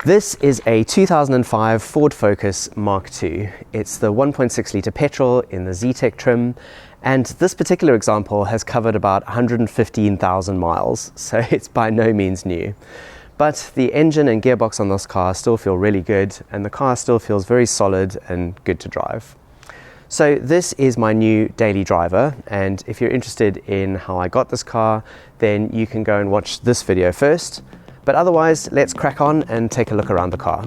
This is a 2005 Ford Focus Mk2. It's the 1.6 litre petrol in the Duratec trim, and this particular example has covered about 115,000 miles, so it's by no means new. But the engine and gearbox on this car still feel really good, and the car still feels very solid and good to drive. So this is my new daily driver, and if you're interested in how I got this car, then you can go and watch this video first. But otherwise, let's crack on and take a look around the car.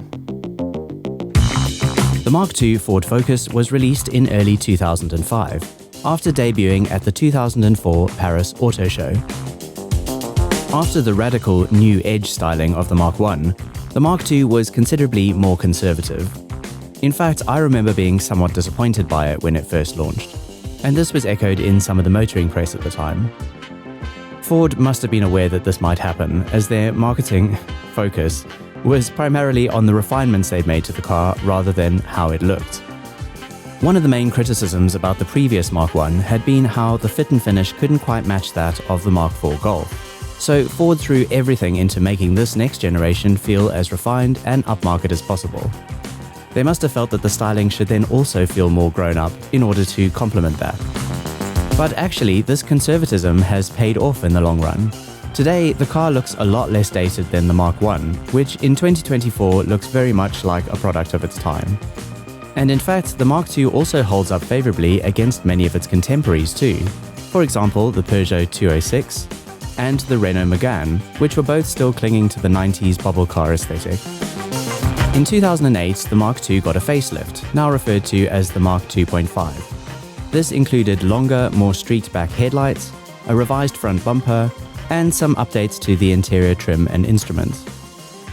The Mk2 Ford Focus was released in early 2005, after debuting at the 2004 Paris Auto Show. After the radical new edge styling of the Mk1, the Mk2 was considerably more conservative. In fact, I remember being somewhat disappointed by it when it first launched, and this was echoed in some of the motoring press at the time. Ford must have been aware that this might happen, as their marketing focus was primarily on the refinements they'd made to the car rather than how it looked. One of the main criticisms about the previous Mk1 had been how the fit and finish couldn't quite match that of the Mk4 Golf. So Ford threw everything into making this next generation feel as refined and upmarket as possible. They must have felt that the styling should then also feel more grown up in order to complement that. But actually, this conservatism has paid off in the long run. Today, the car looks a lot less dated than the Mk1, which in 2024 looks very much like a product of its time. And in fact, the Mk2 also holds up favorably against many of its contemporaries too. For example, the Peugeot 206 and the Renault Megane, which were both still clinging to the 90s bubble car aesthetic. In 2008, the Mk2 got a facelift, now referred to as the Mark 2.5. This included longer, more street-back headlights, a revised front bumper, and some updates to the interior trim and instruments.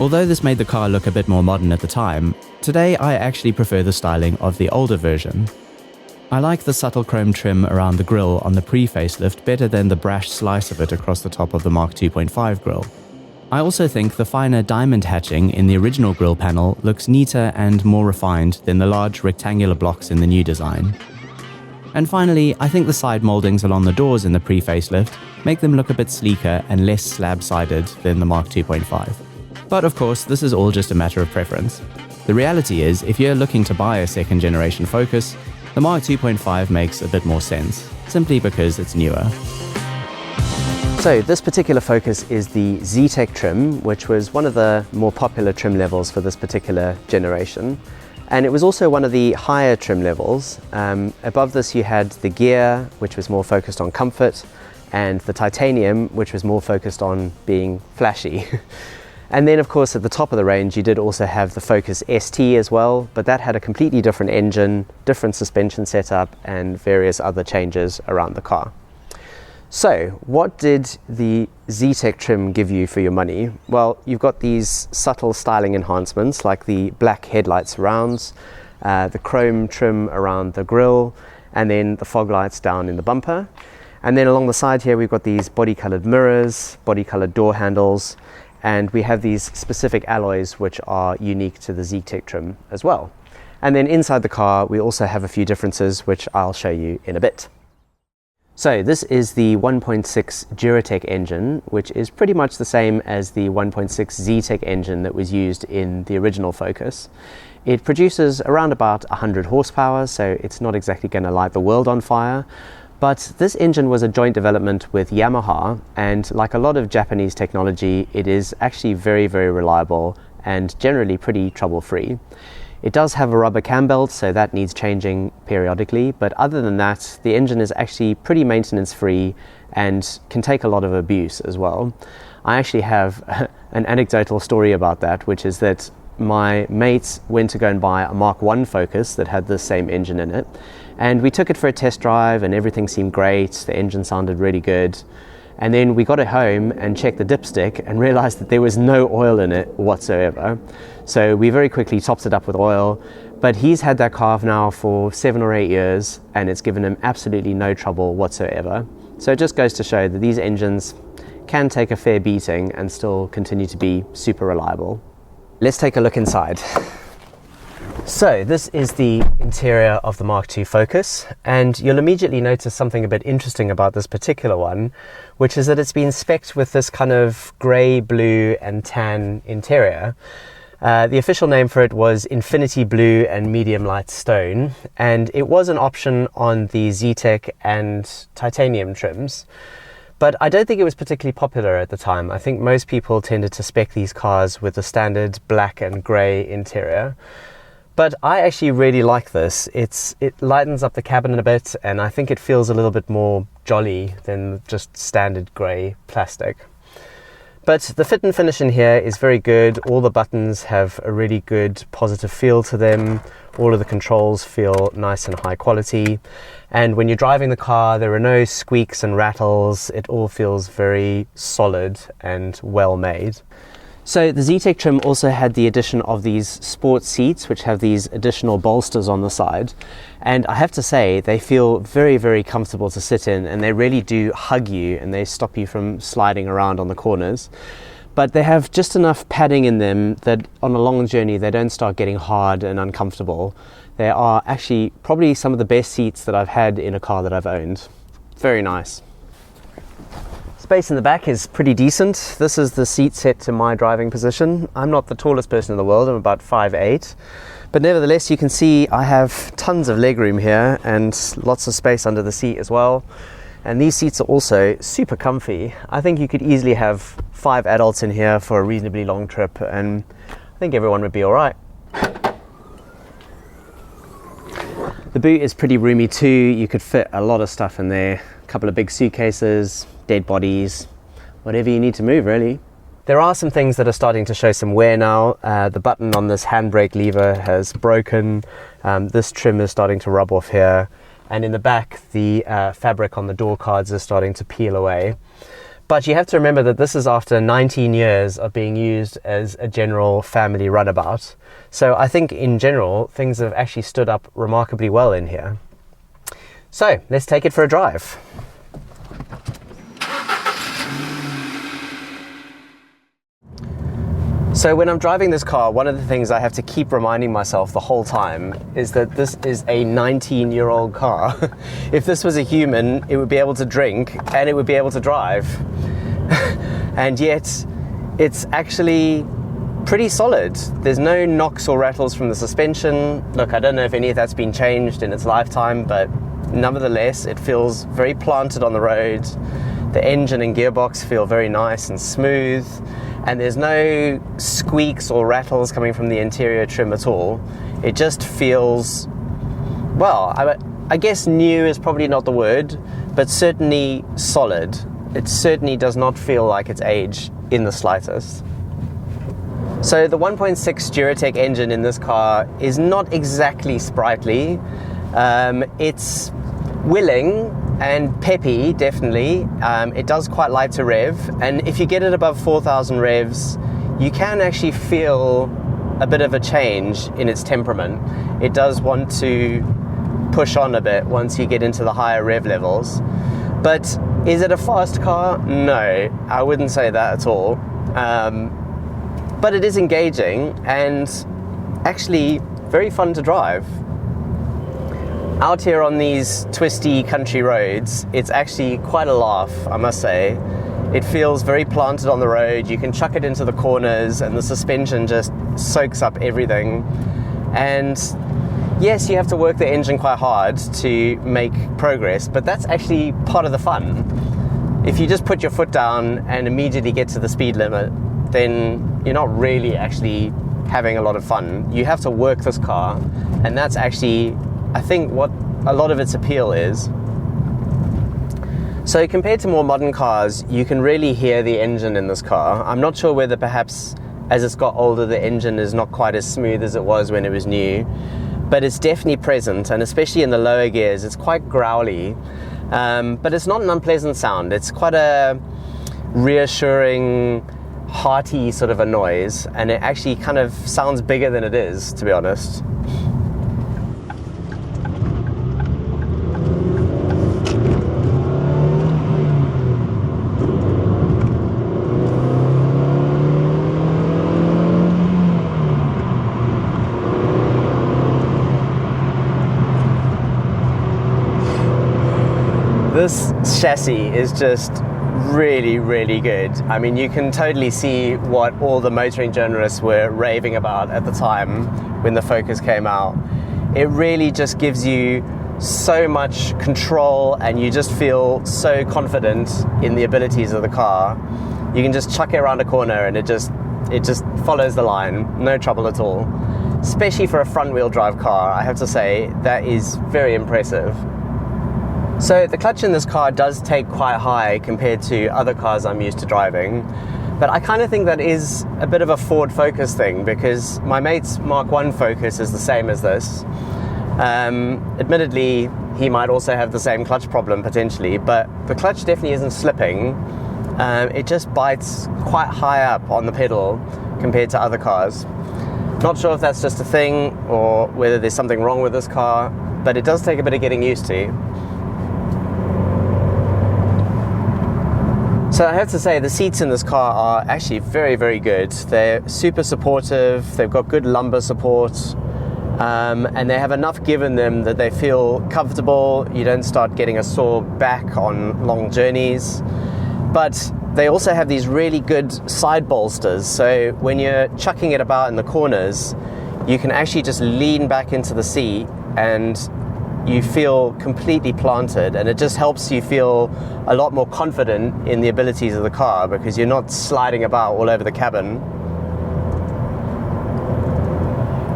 Although this made the car look a bit more modern at the time, today I actually prefer the styling of the older version. I like the subtle chrome trim around the grille on the pre-facelift better than the brash slice of it across the top of the Mark 2.5 grille. I also think the finer diamond hatching in the original grille panel looks neater and more refined than the large rectangular blocks in the new design. And finally, I think the side mouldings along the doors in the pre-facelift make them look a bit sleeker and less slab-sided than the Mark 2.5. But of course, this is all just a matter of preference. The reality is, if you're looking to buy a second-generation Focus, the Mark 2.5 makes a bit more sense, simply because it's newer. So this particular Focus is the Duratec trim, which was one of the more popular trim levels for this particular generation. And it was also one of the higher trim levels. Above this you had the gear, which was more focused on comfort, and the titanium, which was more focused on being flashy. And then of course at the top of the range you did also have the Focus ST as well, but that had a completely different engine, different suspension setup, and various other changes around the car. So what did the Duratec trim give you for your money? Well, you've got these subtle styling enhancements like the black headlight surrounds, the chrome trim around the grille, and then the fog lights down in the bumper. And then along the side here we've got these body colored mirrors, body colored door handles, and we have these specific alloys which are unique to the Duratec trim as well. And then inside the car we also have a few differences which I'll show you in a bit. So this is the 1.6 Duratec engine, which is pretty much the same as the 1.6 Duratec engine that was used in the original Focus. It produces around about 100 horsepower, so it's not exactly going to light the world on fire. But this engine was a joint development with Yamaha, and like a lot of Japanese technology, it is actually very, very reliable and generally pretty trouble-free. It does have a rubber cam belt, so that needs changing periodically, but other than that, the engine is actually pretty maintenance-free and can take a lot of abuse as well. I actually have an anecdotal story about that, which is that my mates went to go and buy a Mk1 Focus that had the same engine in it, and we took it for a test drive and everything seemed great, the engine sounded really good. And then we got it home and checked the dipstick and realized that there was no oil in it whatsoever. So we very quickly topped it up with oil, but he's had that car now for 7 or 8 years and it's given him absolutely no trouble whatsoever. So it just goes to show that these engines can take a fair beating and still continue to be super reliable. Let's take a look inside. So this is the interior of the Mk2 Focus, and you'll immediately notice something a bit interesting about this particular one, which is that it's been spec'd with this kind of grey, blue and tan interior. The official name for it was Infinity Blue and Medium Light Stone, and it was an option on the Zetec and titanium trims, but I don't think it was particularly popular at the time. I think most people tended to spec these cars with the standard black and grey interior. But I actually really like this. It lightens up the cabin a bit, and I think it feels a little bit more jolly than just standard grey plastic. But the fit and finish in here is very good. All the buttons have a really good positive feel to them. All of the controls feel nice and high quality. And when you're driving the car, there are no squeaks and rattles. It all feels very solid and well made. So the Zetec trim also had the addition of these sport seats, which have these additional bolsters on the side. And I have to say, they feel very, very comfortable to sit in, and they really do hug you and they stop you from sliding around on the corners. But they have just enough padding in them that on a long journey, they don't start getting hard and uncomfortable. They are actually probably some of the best seats that I've had in a car that I've owned. Very nice. Space in the back is pretty decent. This is the seat set to my driving position. I'm not the tallest person in the world, I'm about 5'8", but nevertheless you can see I have tons of legroom here and lots of space under the seat as well. And these seats are also super comfy. I think you could easily have 5 adults in here for a reasonably long trip, and I think everyone would be all right. The boot is pretty roomy too. You could fit a lot of stuff in there. A couple of big suitcases, dead bodies, whatever you need to move really. There are some things that are starting to show some wear now. The button on this handbrake lever has broken. This trim is starting to rub off here. And in the back, the fabric on the door cards is starting to peel away. But you have to remember that this is after 19 years of being used as a general family runabout. So I think in general, things have actually stood up remarkably well in here. So let's take it for a drive. So when I'm driving this car, one of the things I have to keep reminding myself the whole time is that this is a 19-year-old car. If this was a human, it would be able to drink and it would be able to drive. And yet, it's actually pretty solid. There's no knocks or rattles from the suspension. Look, I don't know if any of that's been changed in its lifetime, but nevertheless, it feels very planted on the road. The engine and gearbox feel very nice and smooth. And there's no squeaks or rattles coming from the interior trim at all. It just feels, well, I guess new is probably not the word, but certainly solid. It certainly does not feel like it's aged in the slightest. So the 1.6 Duratec engine in this car is not exactly sprightly. It's willing and peppy, definitely. It does quite like to rev, and if you get it above 4,000 revs, you can actually feel a bit of a change in its temperament. It does want to push on a bit once you get into the higher rev levels. But is it a fast car? No, I wouldn't say that at all. But it is engaging and actually very fun to drive. Out here on these twisty country roads, it's actually quite a laugh, I must say. It feels very planted on the road. You can chuck it into the corners and the suspension just soaks up everything. And yes, you have to work the engine quite hard to make progress, but that's actually part of the fun. If you just put your foot down and immediately get to the speed limit, then you're not really actually having a lot of fun. You have to work this car, and that's actually, I think, what a lot of its appeal is. So compared to more modern cars, you can really hear the engine in this car. I'm not sure whether perhaps as it's got older, the engine is not quite as smooth as it was when it was new, but it's definitely present, and especially in the lower gears, it's quite growly. But it's not an unpleasant sound. It's quite a reassuring, hearty sort of a noise, and it actually kind of sounds bigger than it is, to be honest. This chassis is just really, really good. I mean, you can totally see what all the motoring journalists were raving about at the time when the Focus came out. It really just gives you so much control, and you just feel so confident in the abilities of the car. You can just chuck it around a corner and it just follows the line, no trouble at all. Especially for a front-wheel drive car, I have to say, that is very impressive. So the clutch in this car does take quite high compared to other cars I'm used to driving, but I kind of think that is a bit of a Ford Focus thing, because my mate's Mark 1 Focus is the same as this. Admittedly, he might also have the same clutch problem potentially, but the clutch definitely isn't slipping. It just bites quite high up on the pedal compared to other cars. Not sure if that's just a thing or whether there's something wrong with this car, but it does take a bit of getting used to. So I have to say, the seats in this car are actually very, very good. They're super supportive, they've got good lumbar support, and they have enough give in them that they feel comfortable. You don't start getting a sore back on long journeys. But they also have these really good side bolsters, so when you're chucking it about in the corners, you can actually just lean back into the seat and you feel completely planted, and it just helps you feel a lot more confident in the abilities of the car, because you're not sliding about all over the cabin.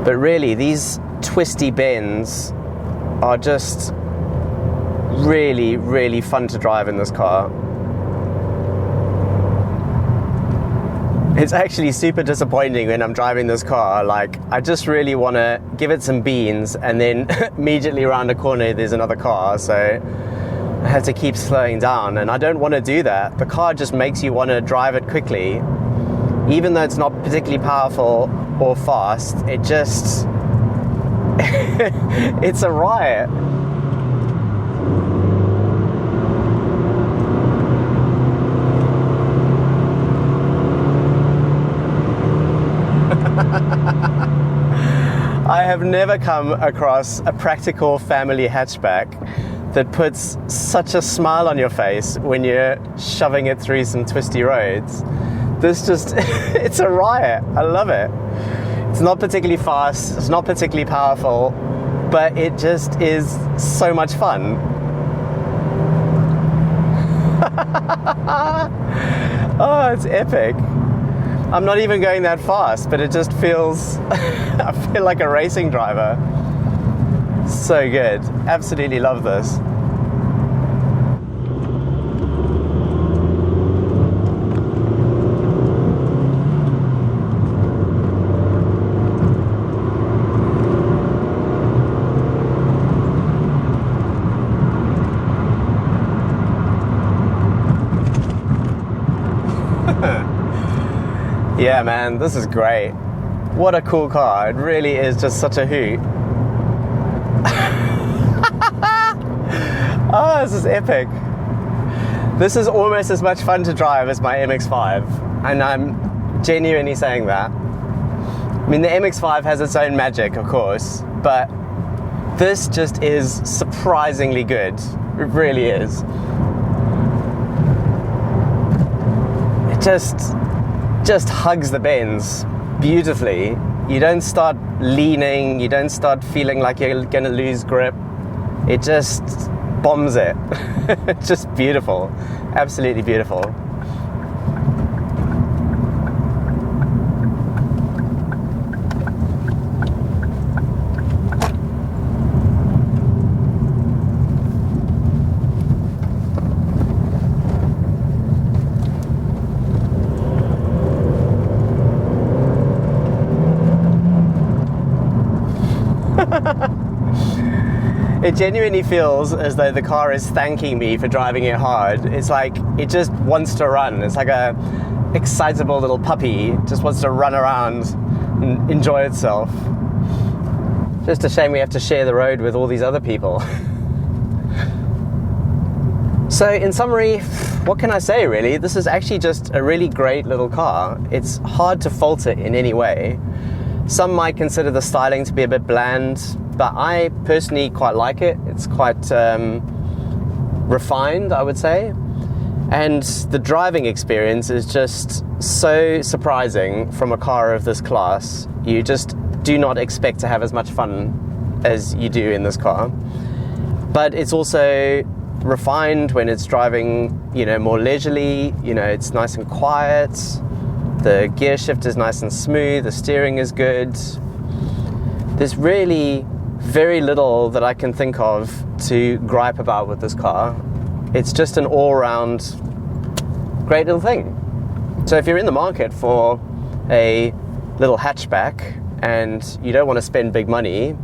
But really, these twisty bends are just really, really fun to drive in this car. It's actually super disappointing when I'm driving this car. Like, I just really want to give it some beans, and then immediately around the corner there's another car, so I have to keep slowing down, and I don't want to do that. The car just makes you want to drive it quickly. Even though it's not particularly powerful or fast, it just it's a riot. I have never come across a practical family hatchback that puts such a smile on your face when you're shoving it through some twisty roads. This just, it's a riot. I love it. It's not particularly fast, it's not particularly powerful, but it just is so much fun. Oh, it's epic. I'm not even going that fast, but it just feels, I feel like a racing driver. So good. Absolutely love this. Yeah, man, this is great. What a cool car. It really is just such a hoot. Oh, this is epic. This is almost as much fun to drive as my MX-5, and I'm genuinely saying that. I mean, the MX-5 has its own magic, of course, but this just is surprisingly good. It really is. It just hugs the bends beautifully. You don't start leaning, you don't start feeling like you're gonna lose grip. It just bombs it. It's just beautiful, absolutely beautiful. It genuinely feels as though the car is thanking me for driving it hard. It's like it just wants to run. It's like a excitable little puppy. It just wants to run around and enjoy itself. Just a shame we have to share the road with all these other people. So in summary, what can I say really? This is actually just a really great little car. It's hard to fault it in any way. Some might consider the styling to be a bit bland, but I personally quite like it. It's quite refined, I would say. And the driving experience is just so surprising from a car of this class. You just do not expect to have as much fun as you do in this car. But it's also refined when it's driving, more leisurely. It's nice and quiet. The gear shift is nice and smooth. The steering is good. There's really very little that I can think of to gripe about with this car. It's just an all-round great little thing. So if you're in the market for a little hatchback and you don't want to spend big money,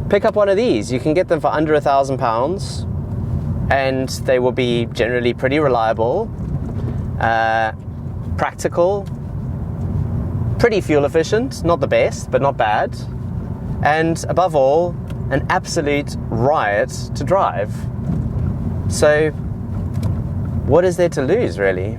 pick up one of these. You can get them for under £1,000 and they will be generally pretty reliable, practical, pretty fuel efficient, not the best, but not bad, and above all, an absolute riot to drive. So what is there to lose, really?